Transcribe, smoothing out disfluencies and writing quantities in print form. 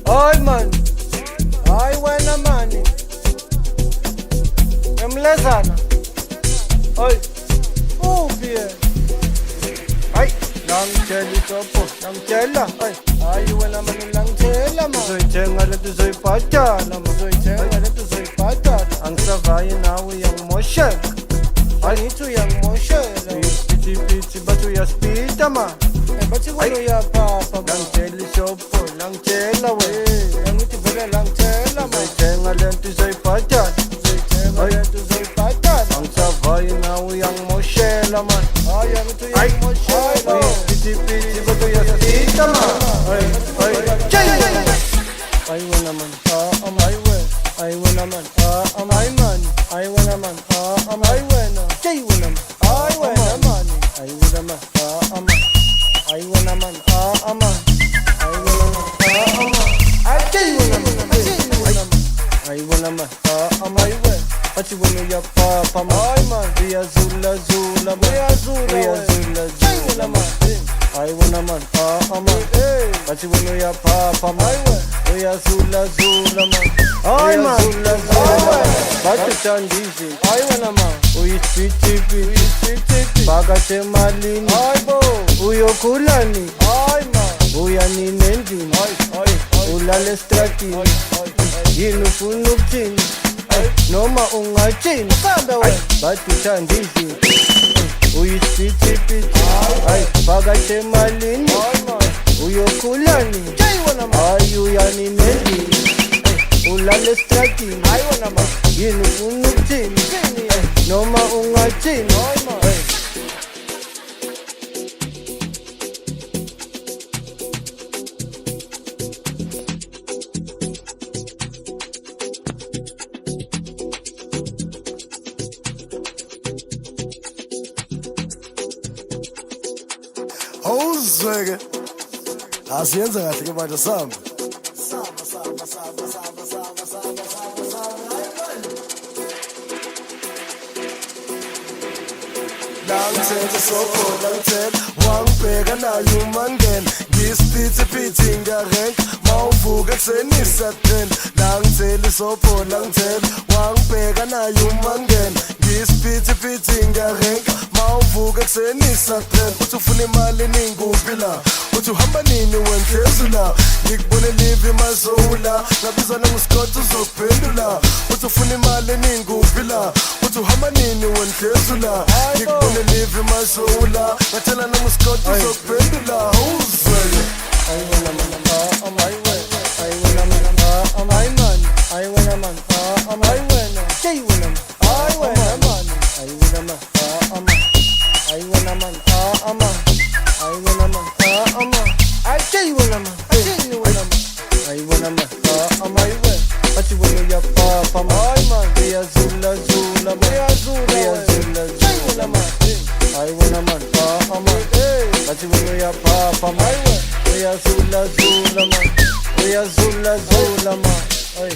Ay man, ay wena mani Emlezana Ay, uphi Ay, langitshela isobho, langitshela Ay, wena mani langitshela ma Uzoyithenga lento uzoyibhadala ma Uzoyithenga lento uzoyibhadala Angisavayi nawe uyangimoshela Angithi uyangimoshela Pithi bathi uyaspita ma bathi wena uyaphapha langitshela isobho, langitshela wena Angithi vele langitshela ma Uzoyithenga lento uzoyibhadala Uzoyithenga lento uzoyibhadala Angisavayi nawe uyangimoshela man Ay, angithi uyangimoshela Pithi bathi uyaspita ma Ay wena man, ay wena man, ay man, ay wena man, ay wena, jay wena man, ay wena man, ay wena man, ay wena man, ay wena man, ay jay wena man, ay wena man, ay wena, athi wena uyapapa ay man, uyazula zula, uyazula zula man, ay wena man, athi wena uyapapa ay wena. Uyazula zula man Ay man Bathi uthandisi Ay wena man Uyisipiti Phakathi emalini Ay bo Uyokhulani Ay man Uyanini endlini Ulala estradini Yini ufuna ukuthini Noma ungathini Bathi uthandisi Uyisipiti Phakathi emalini Uyokhulani Ay uyanini endlini Ulala estradini Yini ufuna ukuthini Noma ungathini Awuzweke asiyenza kahle ke manje samba Langithethe sokhona ngithethe wangibheka nayo umangena ngisiphithi ngiyarenka mawuvuka ekuseni isatrend langithele sokhona ngithethe wangibheka nayo umangena ngisiphithi ngiyarenka mawuvuka ekuseni isatrend uthi ufuna imali eningi kuphi la uthi uhamba nini wenhlezi la ngikubone live emazula ngabizana nguScott uzokuphendula uthi ufuna imali eningi kuphi la uthi uhamba nini wenhlezi la ngikubone live emazula ngathela nguScott uzokuphendula uzwele ay wena man ay wena ay wena man ay man ay wena man ay wena jay wena man ay wena man ay wena man ay wena man ay wena man ay jay wena man ay wena man ay wena athi wena uyapapa ay man uyazula zula uyazula jay wena man ay wena man athi wena uyapapa ay wena uyazula zula man uyazula zula man ay